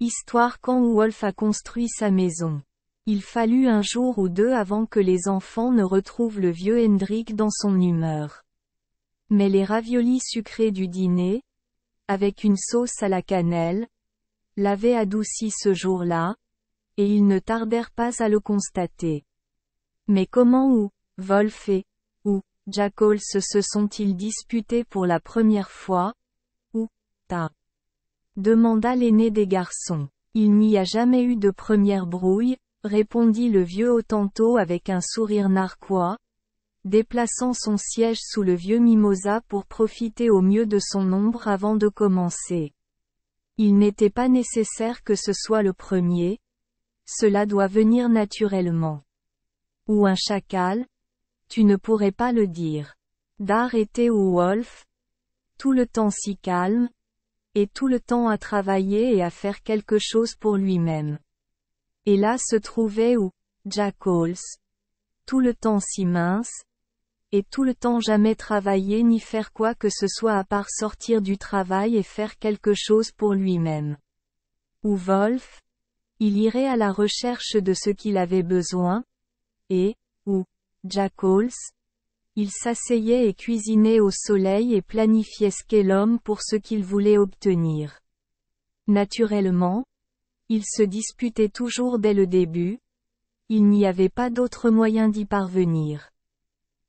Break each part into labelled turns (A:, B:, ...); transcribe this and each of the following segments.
A: Histoire quand Wolf a construit sa maison. Il fallut un jour ou deux avant que les enfants ne retrouvent le vieux Hendrik dans son humeur. Mais les raviolis sucrés du dîner, avec une sauce à la cannelle, l'avaient adouci ce jour-là, et ils ne tardèrent pas à le constater. Mais comment Wolf et Jackals se sont-ils disputés pour la première fois? Ta demanda l'aîné des garçons. Il n'y a jamais eu de première brouille, répondit le vieux Hottentot avec un sourire narquois, déplaçant son siège sous le vieux mimosa pour profiter au mieux de son ombre avant de commencer. Il n'était pas nécessaire que ce soit le premier, cela doit venir naturellement. Ou un chacal? Tu ne pourrais pas le dire. Dar était Wolf, tout le temps si calme, et tout le temps à travailler et à faire quelque chose pour lui-même. Et là se trouvait Jackals, tout le temps si mince, et tout le temps jamais travailler ni faire quoi que ce soit à part sortir du travail et faire quelque chose pour lui-même. Ou Wolf, il irait à la recherche de ce qu'il avait besoin, et, Jackals, il s'asseyait et cuisinait au soleil et planifiait ce qu'est l'homme pour ce qu'il voulait obtenir. Naturellement, ils se disputaient toujours dès le début, il n'y avait pas d'autre moyen d'y parvenir.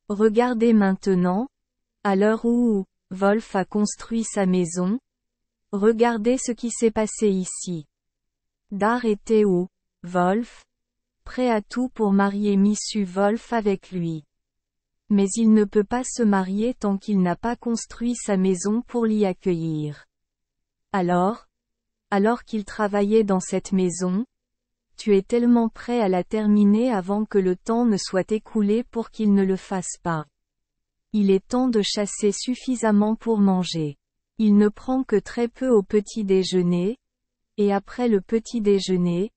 A: Regardez maintenant, à l'heure où Wolf a construit sa maison, regardez ce qui s'est passé ici. Dar était Wolf, prêt à tout pour marier Missu Wolf avec lui. Mais il ne peut pas se marier tant qu'il n'a pas construit sa maison pour l'y accueillir. Alors qu'il travaillait dans cette maison, tu es tellement prêt à la terminer avant que le temps ne soit écoulé pour qu'il ne le fasse pas. Il est temps de chasser suffisamment pour manger. Il ne prend que très peu au petit déjeuner, et après le petit déjeuner,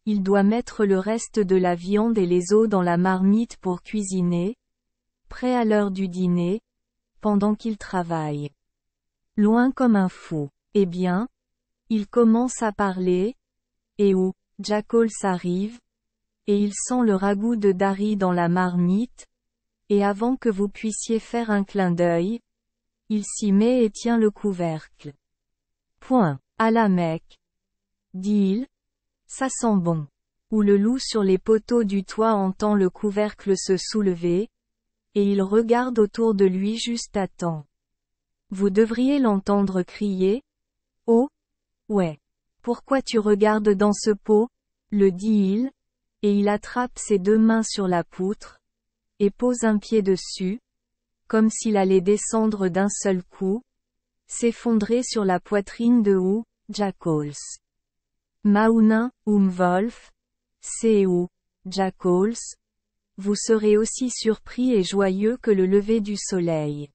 A: il doit mettre le reste de la viande et les os dans la marmite pour cuisiner, prêt à l'heure du dîner, pendant qu'il travaille. Loin comme un fou. Eh bien, il commence à parler, et Jackals arrive, et il sent le ragoût de Dari dans la marmite, et avant que vous puissiez faire un clin d'œil, il s'y met et tient le couvercle. Point. À la Mecque, dit-il, ça sent bon. Ou le loup sur les poteaux du toit entend le couvercle se soulever, et il regarde autour de lui juste à temps. Vous devriez l'entendre crier. Oh, ouais. Pourquoi tu regardes dans ce pot? Le dit-il, et il attrape ses deux mains sur la poutre, et pose un pied dessus, comme s'il allait descendre d'un seul coup, s'effondrer sur la poitrine de Jackals. Maunin, Wolf, c'est Jackals, vous serez aussi surpris et joyeux que le lever du soleil.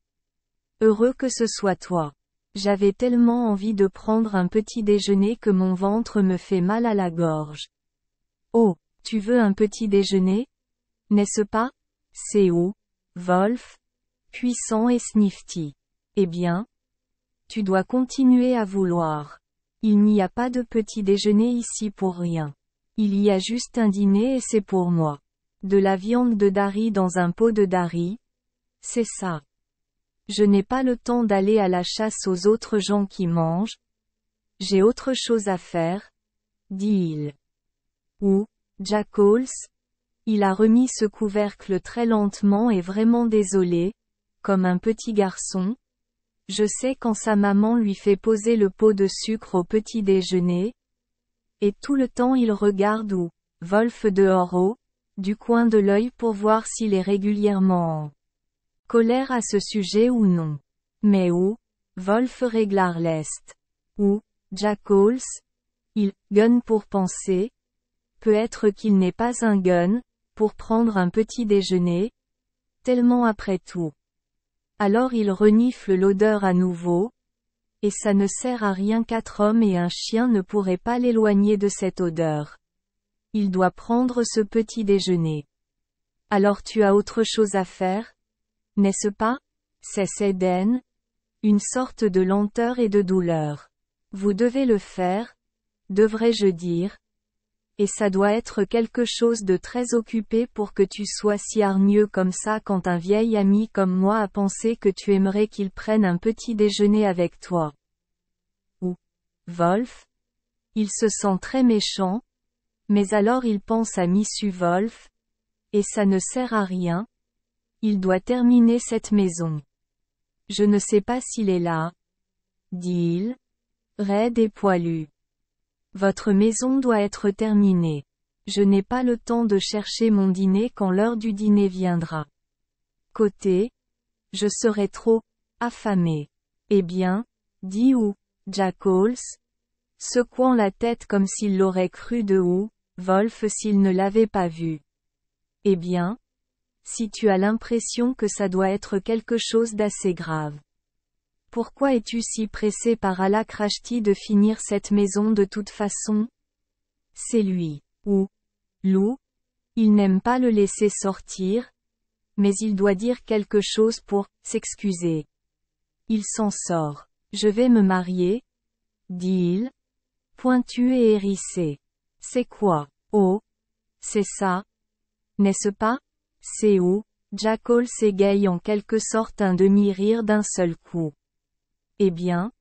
A: Heureux que ce soit toi. J'avais tellement envie de prendre un petit déjeuner que mon ventre me fait mal à la gorge. Oh, tu veux un petit déjeuner? N'est-ce pas? C'est Wolf, puissant et snifty. Eh bien, tu dois continuer à vouloir. Il n'y a pas de petit déjeuner ici pour rien. Il y a juste un dîner et c'est pour moi. De la viande de Dari dans un pot de Dari. C'est ça. Je n'ai pas le temps d'aller à la chasse aux autres gens qui mangent. J'ai autre chose à faire, dit-il. Jackals? Il a remis ce couvercle très lentement et vraiment désolé, comme un petit garçon. Je sais quand sa maman lui fait poser le pot de sucre au petit déjeuner. Et tout le temps il regarde Wolf dehors du coin de l'œil pour voir s'il est régulièrement en colère à ce sujet ou non. Mais Wolf réglar l'est. Jackals? Il gun pour penser. Peut-être qu'il n'est pas un gun, pour prendre un petit déjeuner. Tellement après tout. Alors il renifle l'odeur à nouveau. Et ça ne sert à rien, 4 hommes et un chien ne pourraient pas l'éloigner de cette odeur. Il doit prendre ce petit déjeuner. Alors tu as autre chose à faire? N'est-ce pas? C'est Eden. Une sorte de lenteur et de douleur. Vous devez le faire. devrais-je dire. Et ça doit être quelque chose de très occupé pour que tu sois si hargneux comme ça quand un vieil ami comme moi a pensé que tu aimerais qu'il prenne un petit déjeuner avec toi. Ou, Wolf? Il se sent très méchant, mais alors il pense à Monsieur Wolf, et ça ne sert à rien. Il doit terminer cette maison. Je ne sais pas s'il est là, dit-il, raide et poilu. Votre maison doit être terminée. Je n'ai pas le temps de chercher mon dîner quand l'heure du dîner viendra. Côté, je serai trop affamé. Eh bien, dit Jackols, secouant la tête comme s'il l'aurait cru de Wolf s'il ne l'avait pas vu. Eh bien, si tu as l'impression que ça doit être quelque chose d'assez grave. Pourquoi es-tu si pressé par Allah Krashti de finir cette maison de toute façon? C'est lui. Lou. Il n'aime pas le laisser sortir, mais il doit dire quelque chose pour s'excuser. Il s'en sort. Je vais me marier, dit-il, pointu et hérissé. C'est quoi? Oh, c'est ça, n'est-ce pas? C'est Jackols égaye en quelque sorte un demi-rire d'un seul coup. Eh bien,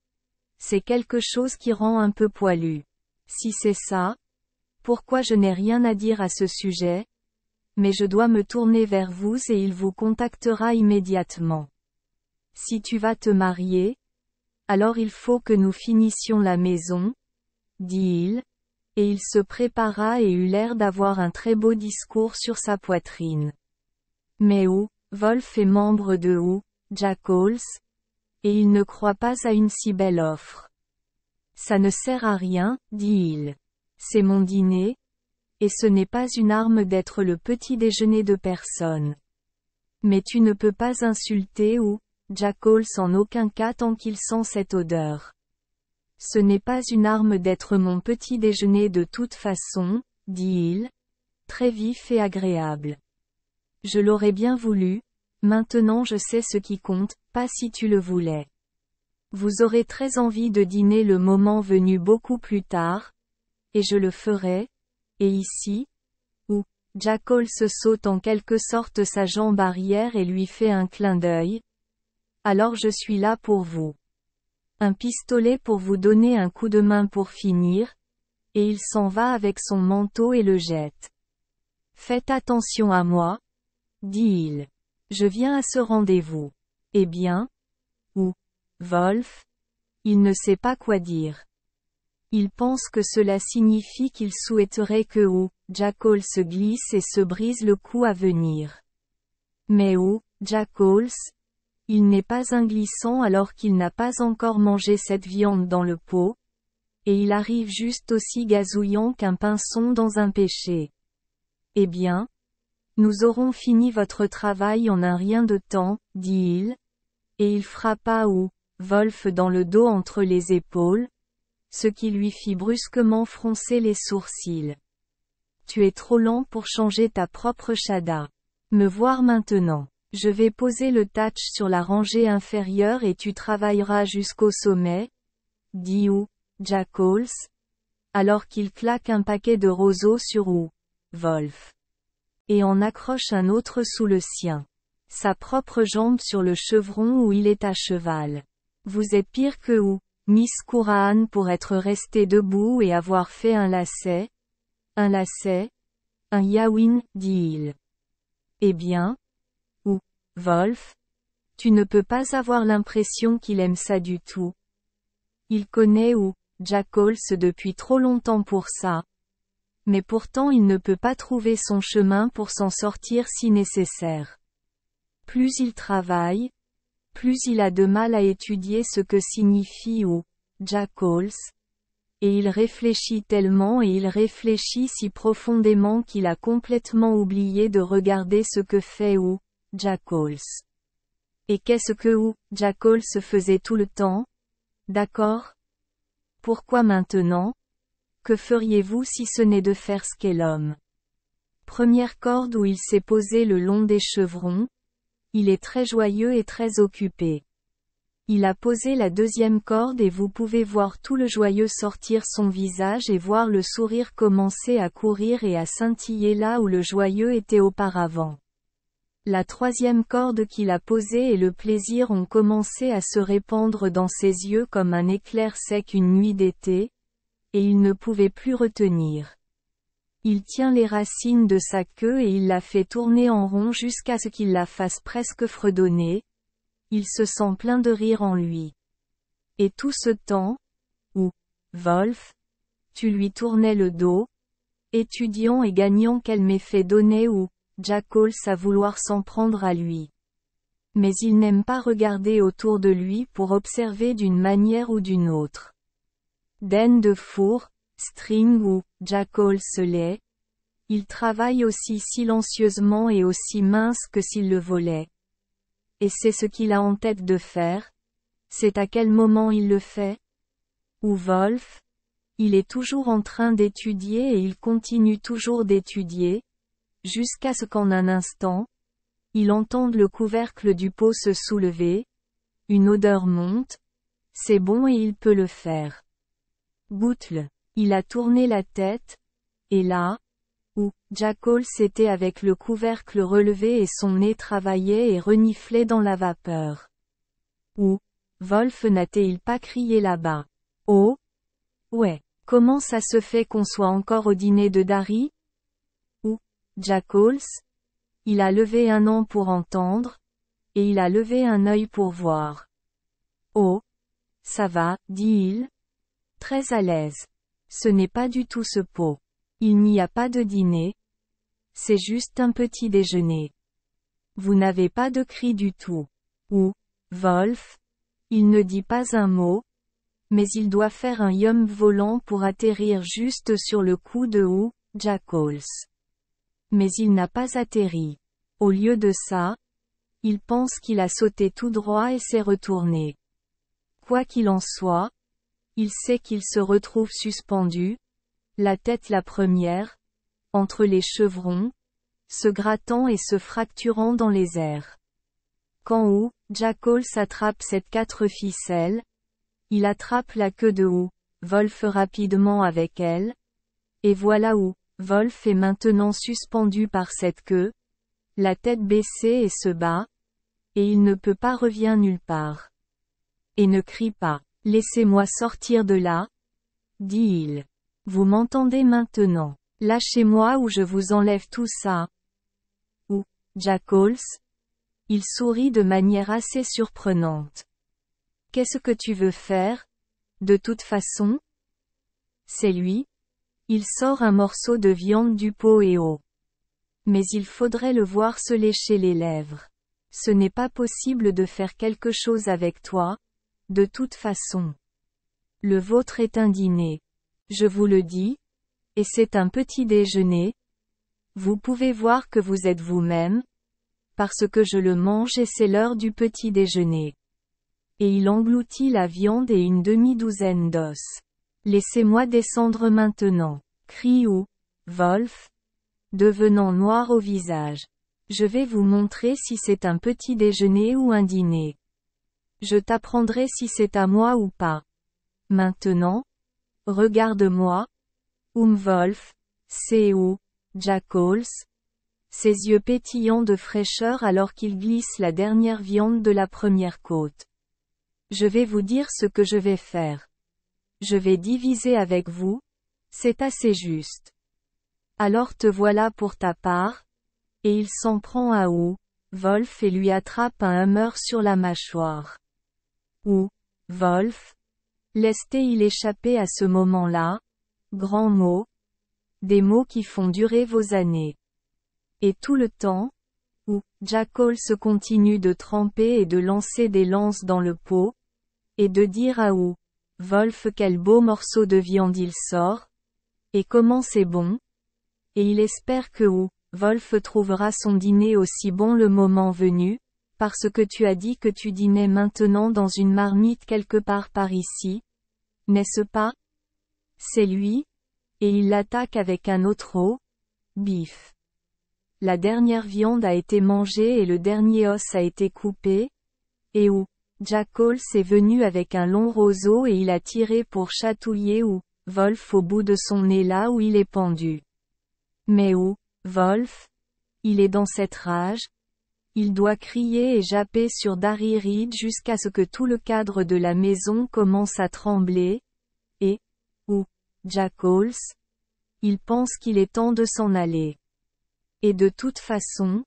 A: c'est quelque chose qui rend un peu poilu. Si c'est ça, pourquoi je n'ai rien à dire à ce sujet? Mais je dois me tourner vers vous et il vous contactera immédiatement. Si tu vas te marier, alors il faut que nous finissions la maison, dit-il, et il se prépara et eut l'air d'avoir un très beau discours sur sa poitrine. Mais Wolf est membre de Jackols, et il ne croit pas à une si belle offre. Ça ne sert à rien, dit-il. C'est mon dîner, et ce n'est pas une arme d'être le petit déjeuner de personne. Mais tu ne peux pas insulter Jackols en aucun cas tant qu'il sent cette odeur. Ce n'est pas une arme d'être mon petit déjeuner de toute façon, dit-il, très vif et agréable. Je l'aurais bien voulu, maintenant je sais ce qui compte, pas si tu le voulais. Vous aurez très envie de dîner le moment venu beaucoup plus tard, et je le ferai, et ici, Jackols saute en quelque sorte sa jambe arrière et lui fait un clin d'œil. Alors je suis là pour vous. Un pistolet pour vous donner un coup de main pour finir, et il s'en va avec son manteau et le jette. Faites attention à moi, dit-il. Je viens à ce rendez-vous. Eh bien? Wolf? Il ne sait pas quoi dire. Il pense que cela signifie qu'il souhaiterait que Jackols se glisse et se brise le cou à venir. Mais Jackols? Il n'est pas un glissant alors qu'il n'a pas encore mangé cette viande dans le pot, et il arrive juste aussi gazouillant qu'un pinson dans un pêcher. Eh bien? Nous aurons fini votre travail en un rien de temps, dit-il, et il frappa Wolf dans le dos entre les épaules, ce qui lui fit brusquement froncer les sourcils. Tu es trop lent pour changer ta propre chada. Me voir maintenant. Je vais poser le tatch sur la rangée inférieure et tu travailleras jusqu'au sommet, dit Jackols, alors qu'il claque un paquet de roseaux sur Wolf. Et en accroche un autre sous le sien. Sa propre jambe sur le chevron où il est à cheval. Vous êtes pire que Miss Kouraan pour être resté debout et avoir fait un lacet. Un lacet? Un yawin, dit-il. Eh bien? Wolf? Tu ne peux pas avoir l'impression qu'il aime ça du tout. Il connaît Jackols depuis trop longtemps pour ça. Mais pourtant il ne peut pas trouver son chemin pour s'en sortir si nécessaire. Plus il travaille, plus il a de mal à étudier ce que signifie Jackols, et il réfléchit tellement et il réfléchit si profondément qu'il a complètement oublié de regarder ce que fait Jackols. Et qu'est-ce que Jackols faisait tout le temps? D'accord? Pourquoi maintenant? Que feriez-vous si ce n'est de faire ce qu'est l'homme? Première corde où il s'est posé le long des chevrons. Il est très joyeux et très occupé. Il a posé la deuxième corde et vous pouvez voir tout le joyeux sortir son visage et voir le sourire commencer à courir et à scintiller là où le joyeux était auparavant. La troisième corde qu'il a posée et le plaisir ont commencé à se répandre dans ses yeux comme un éclair sec une nuit d'été, et il ne pouvait plus retenir. Il tient les racines de sa queue et il la fait tourner en rond jusqu'à ce qu'il la fasse presque fredonner. Il se sent plein de rire en lui. Et tout ce temps, où, Wolf, tu lui tournais le dos, étudiant et gagnant quel méfait donnait ou, Jackals à vouloir s'en prendre à lui. Mais il n'aime pas regarder autour de lui pour observer d'une manière ou d'une autre. Den de four, string ou, Jackals l'est. Il travaille aussi silencieusement et aussi mince que s'il le volait. Et c'est ce qu'il a en tête de faire. C'est à quel moment il le fait? Ou Wolf? Il est toujours en train d'étudier et il continue toujours d'étudier, jusqu'à ce qu'en un instant, il entende le couvercle du pot se soulever, une odeur monte, c'est bon et il peut le faire. Boutle. Il a tourné la tête, et là, où, Jackals était avec le couvercle relevé et son nez travaillait et reniflait dans la vapeur. Où, Wolf n'a-t-il pas crié là-bas? Oh? Ouais. Comment ça se fait qu'on soit encore au dîner de Dari? Ou, Jackals? Il a levé un an pour entendre, et il a levé un œil pour voir. Oh? Ça va, dit-il. Très à l'aise. Ce n'est pas du tout ce pot. Il n'y a pas de dîner. C'est juste un petit déjeuner. Vous n'avez pas de cri du tout. Ou, Wolf? Il ne dit pas un mot, mais il doit faire un yum volant pour atterrir juste sur le cou de ou, Jackals. Mais il n'a pas atterri. Au lieu de ça, il pense qu'il a sauté tout droit et s'est retourné. Quoi qu'il en soit, il sait qu'il se retrouve suspendu, la tête la première, entre les chevrons, se grattant et se fracturant dans les airs. Quand ou, Jackals attrape cette 4 ficelles, il attrape la queue de ou, Wolf rapidement avec elle, et voilà où, Wolf est maintenant suspendu par cette queue, la tête baissée et se bat, et il ne peut pas revient nulle part. Et ne crie pas, laissez-moi sortir de là, dit-il. Vous m'entendez maintenant, lâchez-moi ou je vous enlève tout ça. Ou, Jackals? Il sourit de manière assez surprenante. Qu'est-ce que tu veux faire? De toute façon? C'est lui? Il sort un morceau de viande du pot et oh. Mais il faudrait le voir se lécher les lèvres. Ce n'est pas possible de faire quelque chose avec toi, de toute façon. Le vôtre est un dîner. Je vous le dis, et c'est un petit déjeuner. Vous pouvez voir que vous êtes vous-même, parce que je le mange et c'est l'heure du petit déjeuner. Et il engloutit la viande et une demi-douzaine d'os. Laissez-moi descendre maintenant, crie ou, Wolf, devenant noir au visage. Je vais vous montrer si c'est un petit déjeuner ou un dîner. Je t'apprendrai si c'est à moi ou pas. Maintenant, regarde-moi. Wolf, c'est où, Jackals? Ses yeux pétillants de fraîcheur alors qu'il glisse la dernière viande de la première côte. Je vais vous dire ce que je vais faire. Je vais diviser avec vous, c'est assez juste. Alors te voilà pour ta part, et il s'en prend à ou, Wolf et lui attrape un humeur sur la mâchoire. Ou, Wolf? Laissez-il échapper à ce moment-là, grands mots, des mots qui font durer vos années. Et tout le temps, où, Jackals continue de tremper et de lancer des lances dans le pot, et de dire à ou, Wolf quel beau morceau de viande il sort, et comment c'est bon, et il espère que ou, Wolf trouvera son dîner aussi bon le moment venu, parce que tu as dit que tu dînais maintenant dans une marmite quelque part par ici, n'est-ce pas? C'est lui, et il l'attaque avec un autre os, bif. La dernière viande a été mangée et le dernier os a été coupé, et où, Jackals est venu avec un long roseau et il a tiré pour chatouiller Wolf au bout de son nez là où il est pendu. Mais Wolf? Il est dans cette rage. Il doit crier et japper sur Darry Reed jusqu'à ce que tout le cadre de la maison commence à trembler. Et, Jackals? Il pense qu'il est temps de s'en aller. Et de toute façon,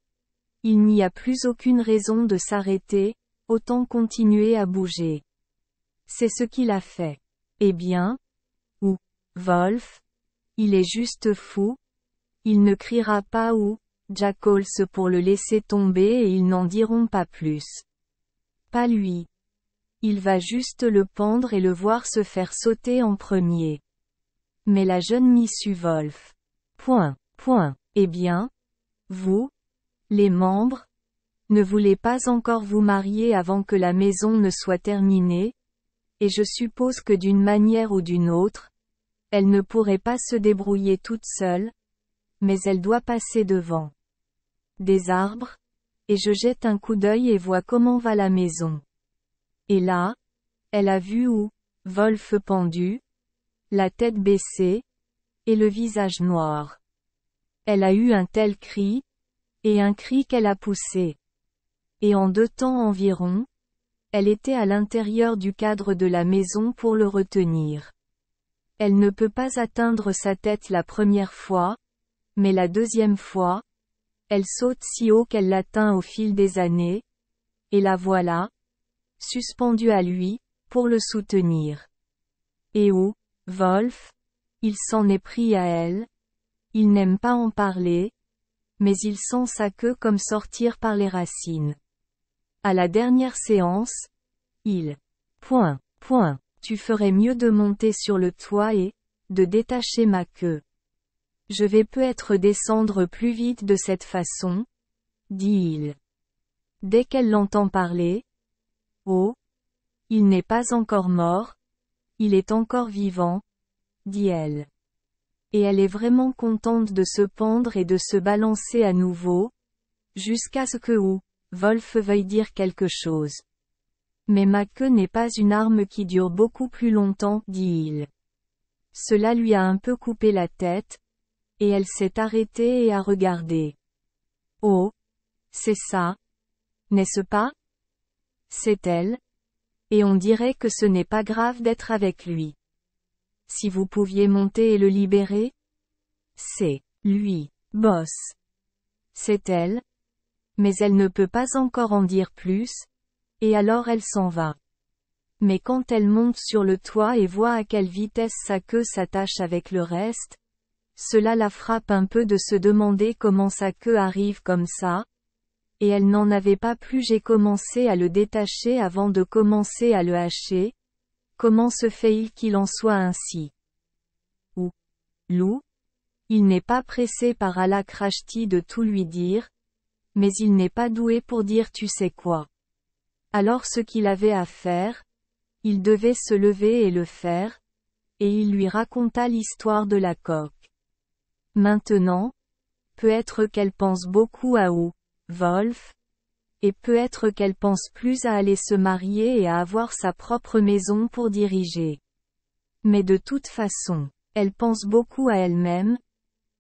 A: il n'y a plus aucune raison de s'arrêter, autant continuer à bouger. C'est ce qu'il a fait. Eh bien? Wolf? Il est juste fou? Il ne criera pas Jackals pour le laisser tomber et ils n'en diront pas plus. Pas lui. Il va juste le pendre et le voir se faire sauter en premier. Mais la jeune Missy Wolf. Eh bien? Vous? Les membres? Ne voulez pas encore vous marier avant que la maison ne soit terminée? Et je suppose que d'une manière ou d'une autre, elle ne pourrait pas se débrouiller toute seule, mais elle doit passer devant des arbres, et je jette un coup d'œil et vois comment va la maison. Et là, elle a vu Wolf pendu, la tête baissée, et le visage noir. Elle a eu un tel cri, et un cri qu'elle a poussé. Et en 2 temps environ, elle était à l'intérieur du cadre de la maison pour le retenir. Elle ne peut pas atteindre sa tête la première fois, mais la deuxième fois, elle saute si haut qu'elle l'atteint au fil des années, et la voilà, suspendue à lui, pour le soutenir. Et Wolf? Il s'en est pris à elle. Il n'aime pas en parler, mais il sent sa queue comme sortir par les racines. À la dernière séance, il. Tu ferais mieux de monter sur le toit et de détacher ma queue. Je vais peut-être descendre plus vite de cette façon, dit-il. Dès qu'elle l'entend parler, il n'est pas encore mort, il est encore vivant, dit-elle. Et elle est vraiment contente de se pendre et de se balancer à nouveau, jusqu'à ce que Wolf veuille dire quelque chose. Mais ma queue n'est pas une arme qui dure beaucoup plus longtemps, dit-il. Cela lui a un peu coupé la tête, et elle s'est arrêtée et a regardé. Oh! C'est ça. N'est-ce pas? C'est elle. Et on dirait que ce n'est pas grave d'être avec lui. Si vous pouviez monter et le libérer? C'est lui, boss. C'est elle. Mais elle ne peut pas encore en dire plus, et alors elle s'en va. Mais quand elle monte sur le toit et voit à quelle vitesse sa queue s'attache avec le reste, cela la frappe un peu de se demander comment sa queue arrive comme ça, et elle n'en avait pas plus. J'ai commencé à le détacher avant de commencer à le hacher. Comment se fait-il qu'il en soit ainsi? Lou? Il n'est pas pressé par Alakrashti de tout lui dire, mais il n'est pas doué pour dire tu sais quoi. Alors ce qu'il avait à faire, il devait se lever et le faire, et il lui raconta l'histoire de la coque. Maintenant, peut-être qu'elle pense beaucoup à Wolf, et peut-être qu'elle pense plus à aller se marier et à avoir sa propre maison pour diriger. Mais de toute façon, elle pense beaucoup à elle-même,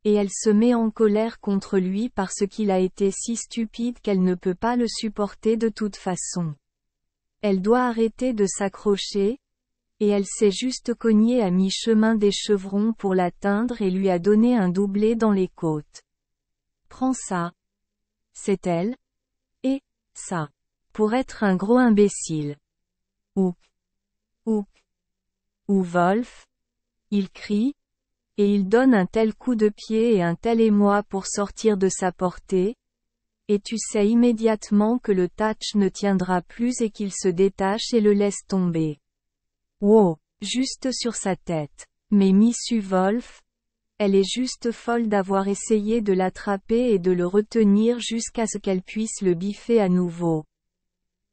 A: et elle se met en colère contre lui parce qu'il a été si stupide qu'elle ne peut pas le supporter de toute façon. Elle doit arrêter de s'accrocher, et elle s'est juste cognée à mi-chemin des chevrons pour l'atteindre et lui a donné un doublé dans les côtes. Prends ça. C'est elle. Et, ça. Pour être un gros imbécile. Ou Wolf. Il crie, et il donne un tel coup de pied et un tel émoi pour sortir de sa portée, et tu sais immédiatement que le tatch ne tiendra plus et qu'il se détache et le laisse tomber. Wow! Juste sur sa tête. Mais Missy Wolf? Elle est juste folle d'avoir essayé de l'attraper et de le retenir jusqu'à ce qu'elle puisse le biffer à nouveau.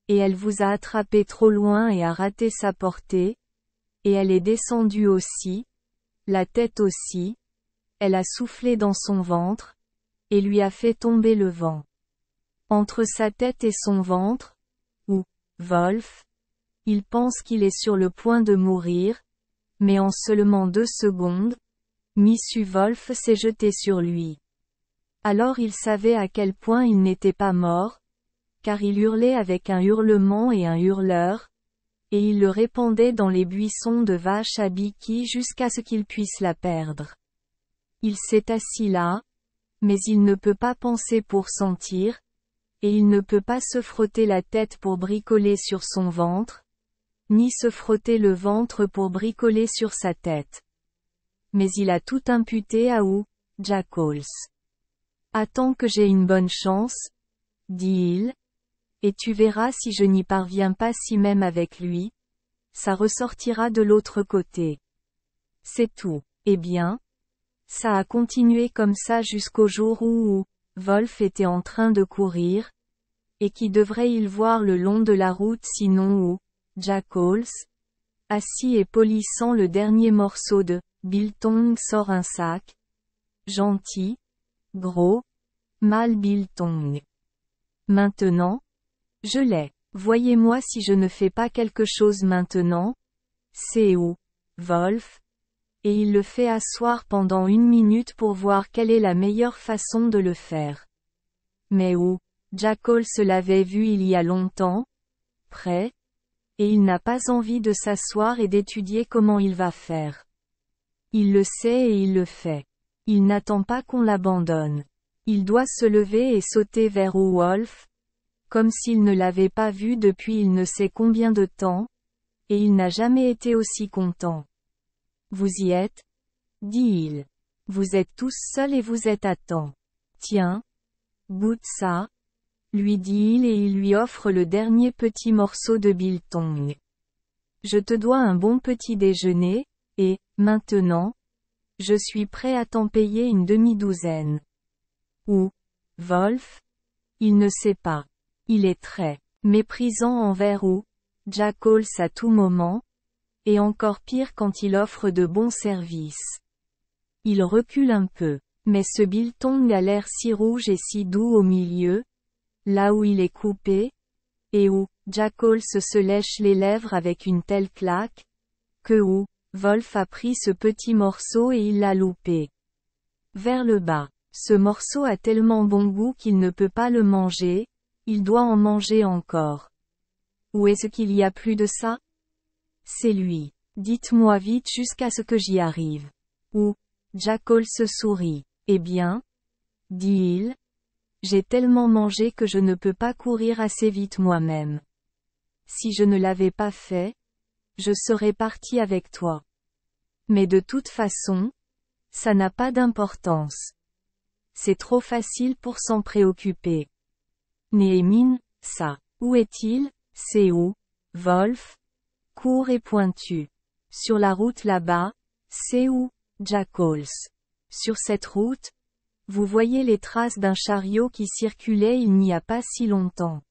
A: Et elle vous a attrapé trop loin et a raté sa portée, et elle est descendue aussi, la tête aussi, elle a soufflé dans son ventre, et lui a fait tomber le vent. Entre sa tête et son ventre, Wolf, Il pense qu'il est sur le point de mourir, mais en seulement 2 secondes, Monsieur Wolf s'est jeté sur lui. Alors il savait à quel point il n'était pas mort, car il hurlait avec un hurlement et un hurleur, et il le répandait dans les buissons de vaches à Bicky jusqu'à ce qu'il puisse la perdre. Il s'est assis là, mais il ne peut pas penser pour sentir, et il ne peut pas se frotter la tête pour bricoler sur son ventre, ni se frotter le ventre pour bricoler sur sa tête. Mais il a tout imputé à Jackols. Attends que j'ai une bonne chance, dit-il, et tu verras si je n'y parviens pas si même avec lui, ça ressortira de l'autre côté. C'est tout. Eh bien, ça a continué comme ça jusqu'au jour où Wolf était en train de courir, et qui devrait-il voir le long de la route sinon Jackols, assis et polissant le dernier morceau de biltong sort un sac. Gentil, gros, mâle biltong. Maintenant, je l'ai. Voyez-moi si je ne fais pas quelque chose maintenant. C'est Wolf. Et il le fait asseoir pendant 1 minute pour voir quelle est la meilleure façon de le faire. Mais Jackols l'avait vu il y a longtemps, prêt, et il n'a pas envie de s'asseoir et d'étudier comment il va faire. Il le sait et il le fait. Il n'attend pas qu'on l'abandonne. Il doit se lever et sauter vers Wolf, comme s'il ne l'avait pas vu depuis il ne sait combien de temps, et il n'a jamais été aussi content. Vous y êtes? Dit-il. Vous êtes tous seuls et vous êtes à temps. Tiens. Goûte ça, lui dit-il et il lui offre le dernier petit morceau de biltong. Je te dois un bon petit déjeuner, et, maintenant, je suis prêt à t'en payer une demi-douzaine. Wolf? Il ne sait pas. Il est très méprisant envers Jackols à tout moment, et encore pire quand il offre de bons services. Il recule un peu, mais ce biltong a l'air si rouge et si doux au milieu, là où il est coupé, et Jackols se lèche les lèvres avec une telle claque, que Wolf a pris ce petit morceau et il l'a loupé vers le bas. Ce morceau a tellement bon goût qu'il ne peut pas le manger, il doit en manger encore. Où est-ce qu'il y a plus de ça? C'est lui. Dites-moi vite jusqu'à ce que j'y arrive. Jackols sourit. Eh bien, dit-il, j'ai tellement mangé que je ne peux pas courir assez vite moi-même. Si je ne l'avais pas fait, je serais parti avec toi. Mais de toute façon, ça n'a pas d'importance. C'est trop facile pour s'en préoccuper. Néhémine, ça. Où est-il? C'est Wolf? Court et pointu. Sur la route là-bas, c'est Jackols. Sur cette route, vous voyez les traces d'un chariot qui circulait il n'y a pas si longtemps.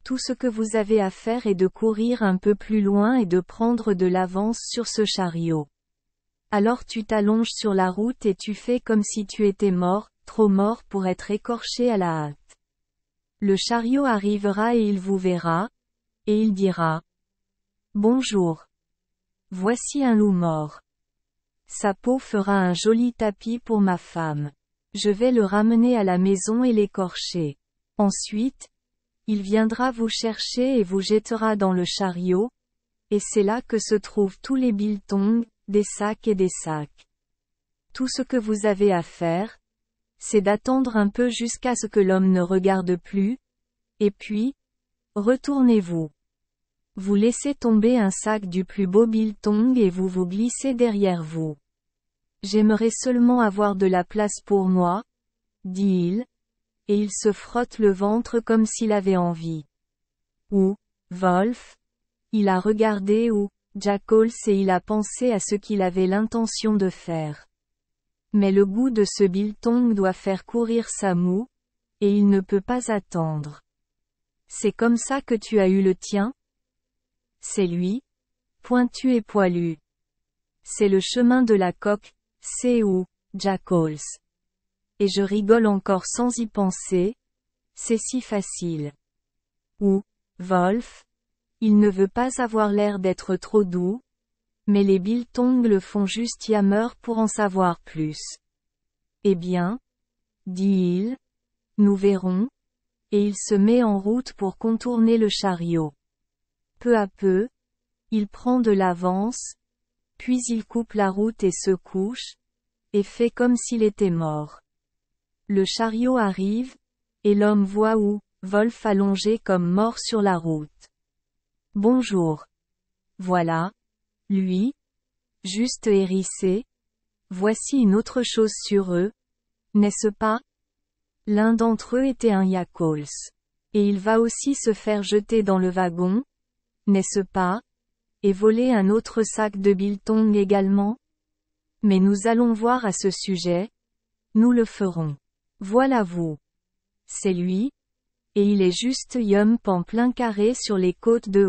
A: Tout ce que vous avez à faire est de courir un peu plus loin et de prendre de l'avance sur ce chariot. Alors tu t'allonges sur la route et tu fais comme si tu étais mort, trop mort pour être écorché à la hâte. Le chariot arrivera et il vous verra, et il dira: Bonjour. Voici un loup mort. Sa peau fera un joli tapis pour ma femme. Je vais le ramener à la maison et l'écorcher. Ensuite, il viendra vous chercher et vous jettera dans le chariot, et c'est là que se trouvent tous les biltongs, des sacs et des sacs. Tout ce que vous avez à faire, c'est d'attendre un peu jusqu'à ce que l'homme ne regarde plus, et puis, retournez-vous. Vous laissez tomber un sac du plus beau biltong et vous vous glissez derrière vous. J'aimerais seulement avoir de la place pour moi, dit-il, et il se frotte le ventre comme s'il avait envie. Wolf? Il a regardé Jackols et il a pensé à ce qu'il avait l'intention de faire. Mais le goût de ce biltong doit faire courir sa moue, et il ne peut pas attendre. C'est comme ça que tu as eu le tien? C'est lui, pointu et poilu. C'est le chemin de la coque, c'est Jackols. Et je rigole encore sans y penser, c'est si facile. Wolf? Il ne veut pas avoir l'air d'être trop doux, mais les biltongs le font juste yammer pour en savoir plus. Eh bien, dit-il, nous verrons, et il se met en route pour contourner le chariot. Peu à peu, il prend de l'avance, puis il coupe la route et se couche, et fait comme s'il était mort. Le chariot arrive, et l'homme voit Wolf allongé comme mort sur la route. Bonjour. Voilà. Lui. Juste hérissé. Voici une autre chose sur eux. N'est-ce pas? L'un d'entre eux était un Yakols. Et il va aussi se faire jeter dans le wagon, n'est-ce pas? Et voler un autre sac de biltong également? Mais nous allons voir à ce sujet. Nous le ferons. Voilà vous. C'est lui. Et il est juste yump en plein carré sur les côtes de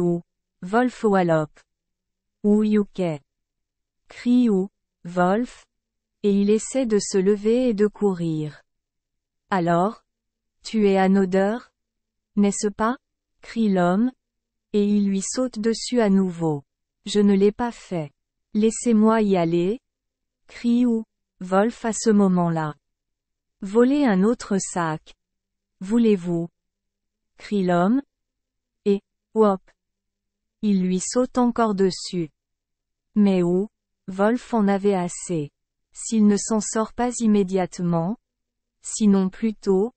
A: Wolf Wallop. UK. Crie Wolf. Et il essaie de se lever et de courir. Alors? Tu es anodeur? N'est-ce pas? Crie l'homme. Et il lui saute dessus à nouveau. Je ne l'ai pas fait. Laissez-moi y aller. Crie Wolf à ce moment-là. Voler un autre sac. Voulez-vous? Crie l'homme. Et, hop. Il lui saute encore dessus. Mais Wolf en avait assez. S'il ne s'en sort pas immédiatement, sinon plus tôt,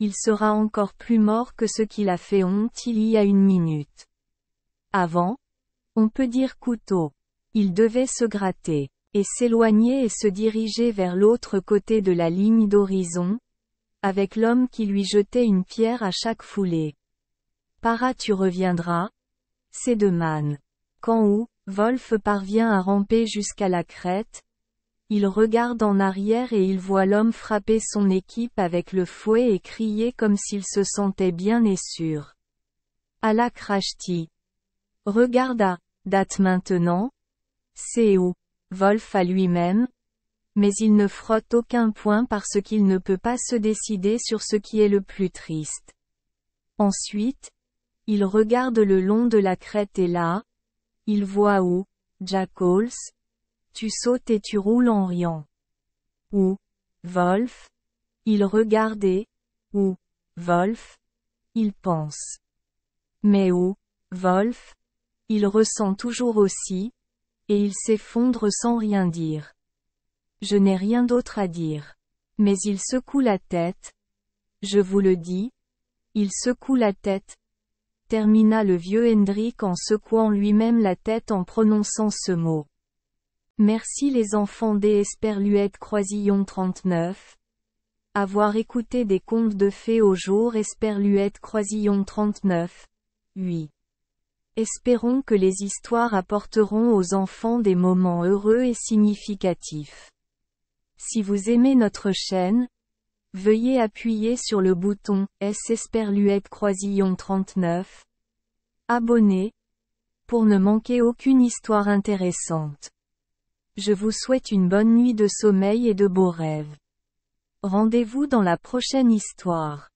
A: il sera encore plus mort que ce qu'il a fait honte il y a une minute. Avant, on peut dire couteau. Il devait se gratter, et s'éloigner et se diriger vers l'autre côté de la ligne d'horizon, avec l'homme qui lui jetait une pierre à chaque foulée. Para tu reviendras? C'est de man. Quand Wolf parvient à ramper jusqu'à la crête, il regarde en arrière et il voit l'homme frapper son équipe avec le fouet et crier comme s'il se sentait bien et sûr. Allah crachti. Regarde à date maintenant. C'est Wolf à lui-même. Mais il ne frotte aucun point parce qu'il ne peut pas se décider sur ce qui est le plus triste. Ensuite, il regarde le long de la crête et là, il voit Jackals. Tu sautes et tu roules en riant. Wolf. Il regarde et Wolf. Il pense. Mais Wolf. Il ressent toujours aussi, et il s'effondre sans rien dire. Je n'ai rien d'autre à dire. Mais il secoue la tête. Je vous le dis. Il secoue la tête. Termina le vieux Hendrik en secouant lui-même la tête en prononçant ce mot. Merci les enfants des Esperluette Croisillon 39. Avoir écouté des contes de fées au jour Esperluette Croisillon 39. Oui. Espérons que les histoires apporteront aux enfants des moments heureux et significatifs. Si vous aimez notre chaîne, veuillez appuyer sur le bouton S Esperluette Croisillon 39. Abonner. Pour ne manquer aucune histoire intéressante. Je vous souhaite une bonne nuit de sommeil et de beaux rêves. Rendez-vous dans la prochaine histoire.